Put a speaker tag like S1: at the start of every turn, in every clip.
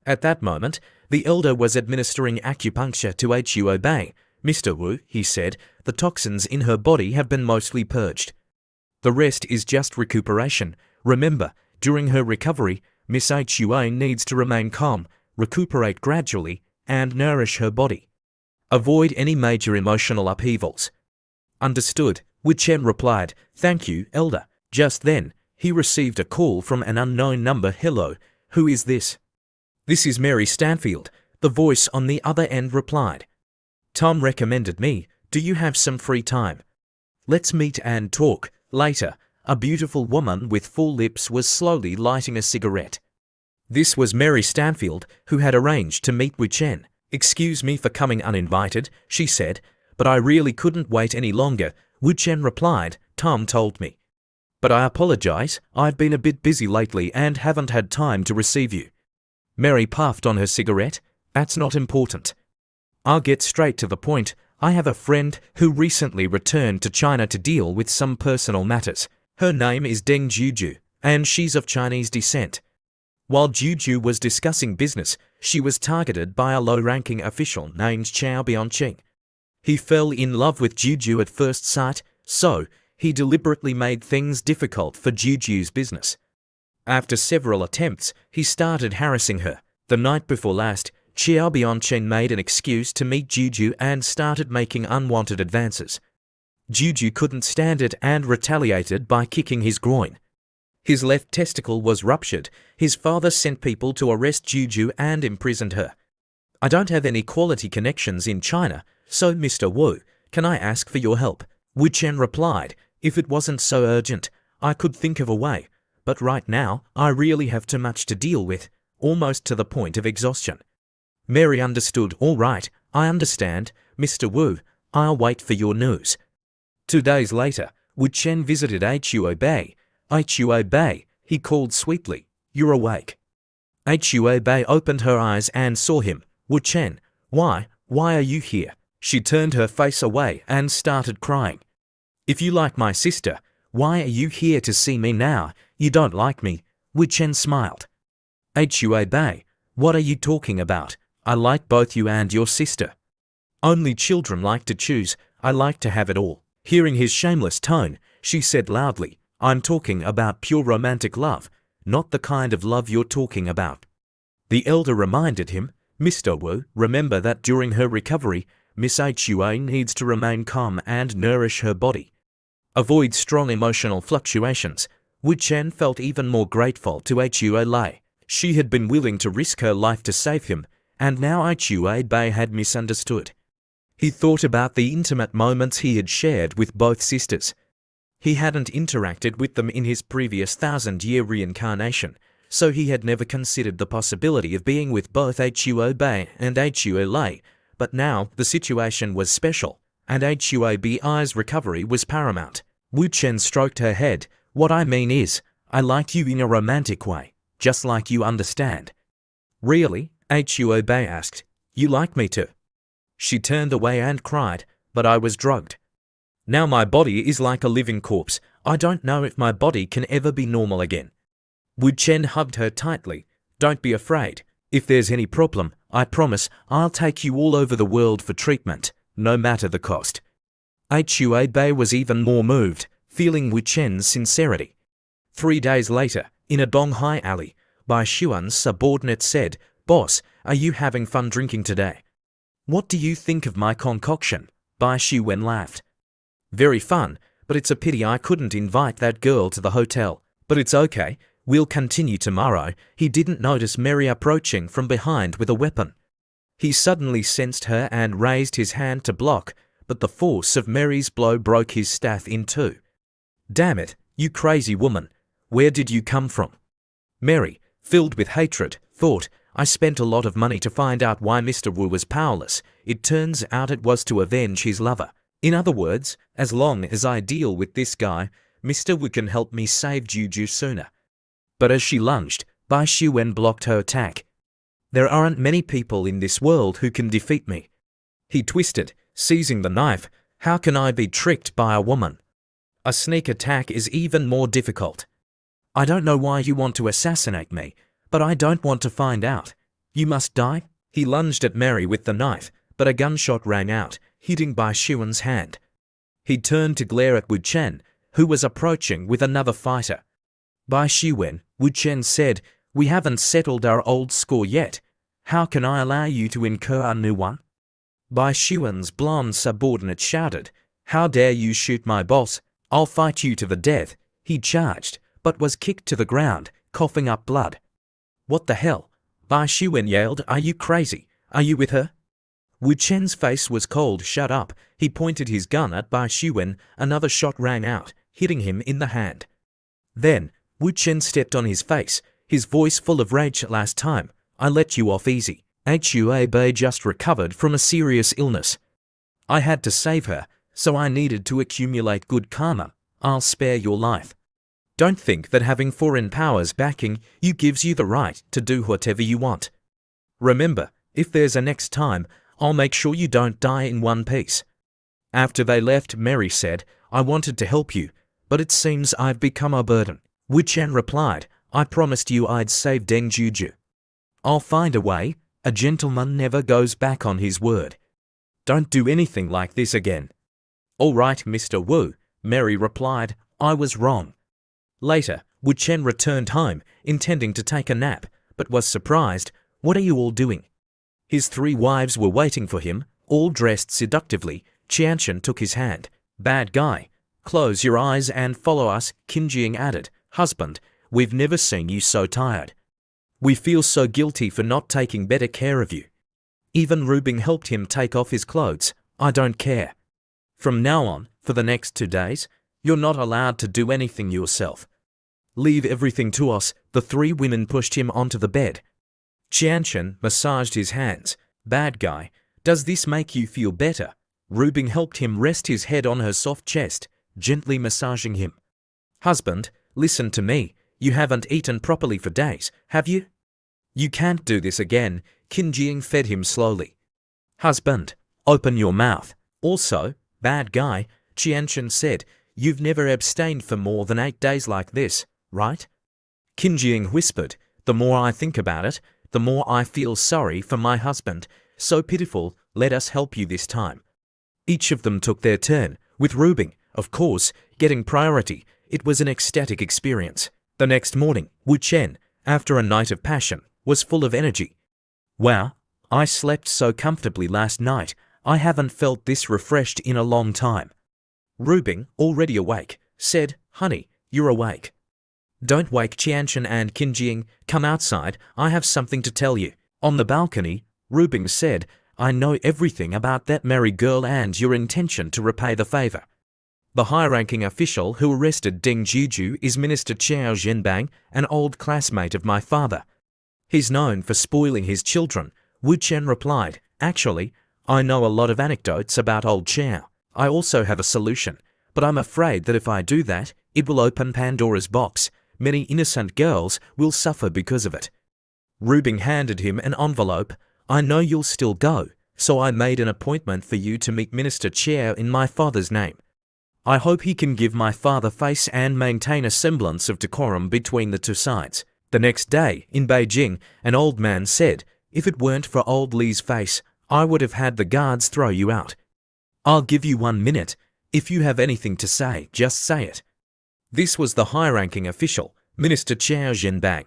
S1: At that moment, the elder was administering acupuncture to Huo Bei. "Mr. Wu," he said, "the toxins in her body have been mostly purged. The rest is just recuperation. Remember, during her recovery, Miss Huo needs to remain calm, recuperate gradually, and nourish her body. Avoid any major emotional upheavals." "Understood," Wu Chen replied. "Thank you, elder." Just then, he received a call from an unknown number. "Hello, who is this?" "This is Mary Stanfield," the voice on the other end replied. "Tom recommended me. Do you have some free time? Let's meet and talk later." A beautiful woman with full lips was slowly lighting a cigarette. This was Mary Stanfield, who had arranged to meet Wu Chen. "Excuse me for coming uninvited," she said, "but I really couldn't wait any longer." Wu Chen replied, "Tom told me. But I apologize, I've been a bit busy lately and haven't had time to receive you." Mary puffed on her cigarette. "That's not important. I'll get straight to the point. I have a friend who recently returned to China to deal with some personal matters. Her name is Deng Juju, and she's of Chinese descent. While Juju was discussing business, she was targeted by a low-ranking official named Chao Bianqing. He fell in love with Juju at first sight, so he deliberately made things difficult for Juju's business. After several attempts, he started harassing her. The night before last, Chao Bianqing made an excuse to meet Juju and started making unwanted advances. Juju couldn't stand it and retaliated by kicking his groin. His left testicle was ruptured. His father sent people to arrest Juju and imprisoned her. "I don't have any quality connections in China, so Mr. Wu, can I ask for your help?" Wu Chen replied, "If it wasn't so urgent, I could think of a way. But right now, I really have too much to deal with, almost to the point of exhaustion." Mary understood. "All right, I understand. Mr. Wu, I'll wait for your news." 2 days later, Wu Chen visited Huo Bei. "Huo Bei," he called sweetly, "you're awake." Huo Bei opened her eyes and saw him. "Wu Chen, why are you here?" She turned her face away and started crying. "If you like my sister, why are you here to see me now? You don't like me." Wu Chen smiled. "Huo Bei, what are you talking about? I like both you and your sister. Only children like to choose. I like to have it all." Hearing his shameless tone, she said loudly, "I'm talking about pure romantic love, not the kind of love you're talking about." The elder reminded him, "Mr. Wu, remember that during her recovery, Miss Huo needs to remain calm and nourish her body. Avoid strong emotional fluctuations." Wu Chen felt even more grateful to Huo Lei. She had been willing to risk her life to save him, and now Huo Bei had misunderstood. He thought about the intimate moments he had shared with both sisters. He hadn't interacted with them in his previous 1,000-year reincarnation, so he had never considered the possibility of being with both Huo Bei and Huo Lei. But now the situation was special, and Huo Bei's recovery was paramount. Wu Chen stroked her head. "What I mean is, I like you in a romantic way, just like you understand." "Really?" Huo Bei asked. "You like me too?" She turned away and cried, "But I was drugged. Now my body is like a living corpse. I don't know if my body can ever be normal again." Wu Chen hugged her tightly. "Don't be afraid. If there's any problem, I promise I'll take you all over the world for treatment, no matter the cost." Huo Bei was even more moved, feeling Wu Chen's sincerity. 3 days later, in a Donghai alley, Bai Xuan's subordinate said, "Boss, are you having fun drinking today? What do you think of my concoction?" Bai Xuan laughed. "Very fun, but it's a pity I couldn't invite that girl to the hotel. But it's okay, we'll continue tomorrow." He didn't notice Mary approaching from behind with a weapon. He suddenly sensed her and raised his hand to block, but the force of Mary's blow broke his staff in two. "Damn it, you crazy woman, where did you come from?" Mary, filled with hatred, thought, "I spent a lot of money to find out why Mr. Wu was powerless. It turns out it was to avenge his lover. In other words, as long as I deal with this guy, Mr. Wu can help me save Juju sooner." But as she lunged, Bai Xuan blocked her attack. "There aren't many people in this world who can defeat me." He twisted, seizing the knife. "How can I be tricked by a woman? A sneak attack is even more difficult. I don't know why you want to assassinate me, but I don't want to find out." You must die? He lunged at Mary with the knife, but a gunshot rang out, hitting Bai Xuan's hand. He turned to glare at Wu Chen, who was approaching with another fighter. Bai Xuan, Wu Chen said, we haven't settled our old score yet. How can I allow you to incur a new one? Bai Xuan's blonde subordinate shouted, how dare you shoot my boss? I'll fight you to the death. He charged, but was kicked to the ground, coughing up blood. What the hell? Bai Xuan yelled, are you crazy? Are you with her? Wu Chen's face was cold. Shut up. He pointed his gun at Bai Xuan. Another shot rang out, hitting him in the hand. Then, Wu Chen stepped on his face, his voice full of rage. Last time, I let you off easy. Hua Bei just recovered from a serious illness. I had to save her, so I needed to accumulate good karma. I'll spare your life. Don't think that having foreign powers backing you gives you the right to do whatever you want. Remember, if there's a next time, I'll make sure you don't die in one piece. After they left, Mary said, I wanted to help you, but it seems I've become a burden. Wu Chen replied, I promised you I'd save Deng Juju. I'll find a way. A gentleman never goes back on his word. Don't do anything like this again. All right, Mr. Wu, Mary replied, I was wrong. Later, Wu Chen returned home, intending to take a nap, but was surprised. What are you all doing? His 3 wives were waiting for him, all dressed seductively. Qianchen took his hand. Bad guy. Close your eyes and follow us, Qin Jing added. Husband, we've never seen you so tired. We feel so guilty for not taking better care of you. Even Rubing helped him take off his clothes. I don't care. From now on, for the next 2 days, you're not allowed to do anything yourself. Leave everything to us. The 3 women pushed him onto the bed. Qianchen massaged his hands. Bad guy, does this make you feel better? Rubing helped him rest his head on her soft chest, gently massaging him. Husband, listen to me. You haven't eaten properly for days, have you? You can't do this again. Qin Jing fed him slowly. Husband, open your mouth. Also, bad guy, Qianchen said, you've never abstained for more than 8 days like this, right? Qin Jing whispered, the more I think about it, the more I feel sorry for my husband. So pitiful, let us help you this time. Each of them took their turn, with Rubing, of course, getting priority. It was an ecstatic experience. The next morning, Wu Chen, after a night of passion, was full of energy. Wow, I slept so comfortably last night. I haven't felt this refreshed in a long time. Rubing, already awake, said, honey, you're awake. Don't wake Qianchen and Qin Jing. Come outside, I have something to tell you. On the balcony, Rubing said, I know everything about that merry girl and your intention to repay the favor. The high-ranking official who arrested Deng Juju is Minister Qiao Zhenbang, an old classmate of my father. He's known for spoiling his children. Wu Chen replied, actually, I know a lot of anecdotes about old Qiao. I also have a solution, but I'm afraid that if I do that, it will open Pandora's box. Many innocent girls will suffer because of it. Rubing handed him an envelope. I know you'll still go, so I made an appointment for you to meet Minister Qiao in my father's name. I hope he can give my father face and maintain a semblance of decorum between the 2 sides. The next day, in Beijing, an old man said, if it weren't for old Li's face, I would have had the guards throw you out. I'll give you 1 minute. If you have anything to say, just say it. This was the high-ranking official, Minister Qiao Zhenbang.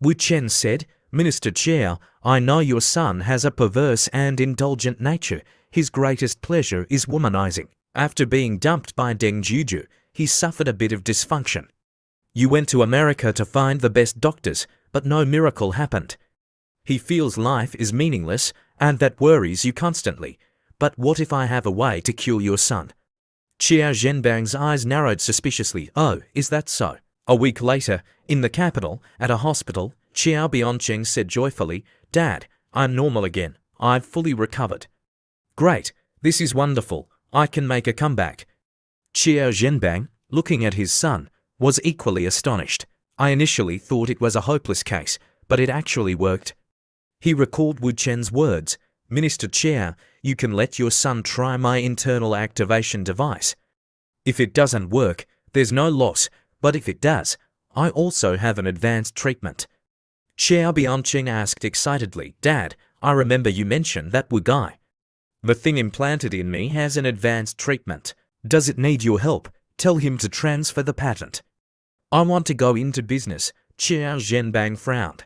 S1: Wu Chen said, Minister Qiao, I know your son has a perverse and indulgent nature. His greatest pleasure is womanizing. After being dumped by Deng Juju, he suffered a bit of dysfunction. You went to America to find the best doctors, but no miracle happened. He feels life is meaningless, and that worries you constantly. But what if I have a way to cure your son? Qiao Zhenbang's eyes narrowed suspiciously. Oh, is that so? A week later, in the capital, at a hospital, Qiao Biancheng said joyfully, Dad, I'm normal again. I've fully recovered. Great, this is wonderful. I can make a comeback. Qiao Zhenbang, looking at his son, was equally astonished. I initially thought it was a hopeless case, but it actually worked. He recalled Wu Chen's words, Minister Qiao, you can let your son try my internal activation device. If it doesn't work, there's no loss, but if it does, I also have an advanced treatment. Xiao Bianqing asked excitedly, Dad, I remember you mentioned that Wu guy. The thing implanted in me has an advanced treatment. Does it need your help? Tell him to transfer the patent. I want to go into business. Xiao Zhenbang frowned.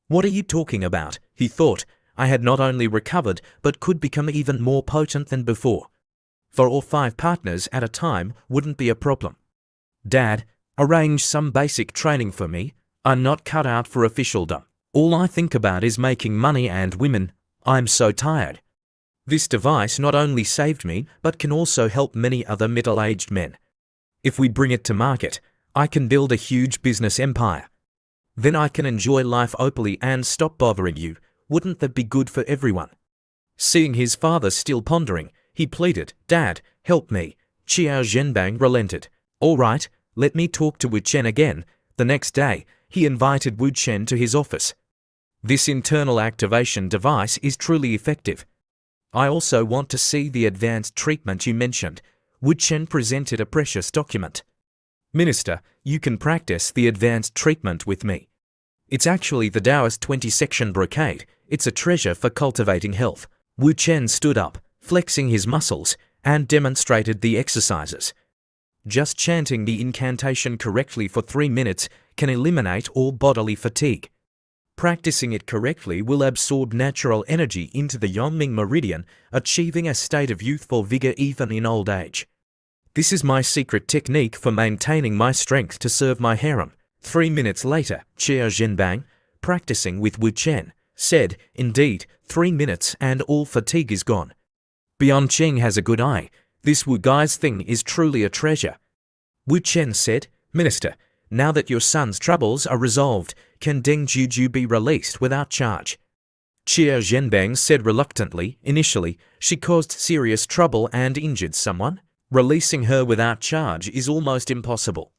S1: What are you talking about? He thought. I had not only recovered, but could become even more potent than before. 4 or 5 partners at a time wouldn't be a problem. Dad, arrange some basic training for me. I'm not cut out for officialdom. All I think about is making money and women. I'm so tired. This device not only saved me, but can also help many other middle-aged men. If we bring it to market, I can build a huge business empire. Then I can enjoy life openly and stop bothering you. Wouldn't that be good for everyone? Seeing his father still pondering, he pleaded, Dad, help me. Xiao Zhenbang relented. All right, let me talk to Wu Chen again. The next day, he invited Wu Chen to his office. This internal activation device is truly effective. I also want to see the advanced treatment you mentioned. Wu Chen presented a precious document. Minister, you can practice the advanced treatment with me. It's actually the Taoist 20-section brocade. It's a treasure for cultivating health. Wu Chen stood up, flexing his muscles, and demonstrated the exercises. Just chanting the incantation correctly for 3 minutes can eliminate all bodily fatigue. Practicing it correctly will absorb natural energy into the Yongming meridian, achieving a state of youthful vigor even in old age. This is my secret technique for maintaining my strength to serve my harem. 3 minutes later, Xiao Zhenbang, practicing with Wu Chen, said, Indeed, 3 minutes and all fatigue is gone. Bianqing has a good eye. This Wu guy's thing is truly a treasure. Wu Chen said, Minister, now that your son's troubles are resolved, can Deng Juju be released without charge? Xiao Zhenbang said reluctantly, initially, she caused serious trouble and injured someone. Releasing her without charge is almost impossible.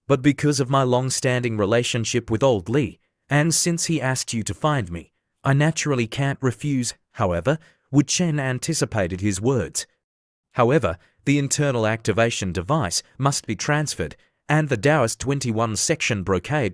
S1: But because of my long-standing relationship with old Li, and since he asked you to find me, I naturally can't refuse. However, Wu Chen anticipated his words. However, the internal activation device must be transferred, and the Taoist 21-section brocade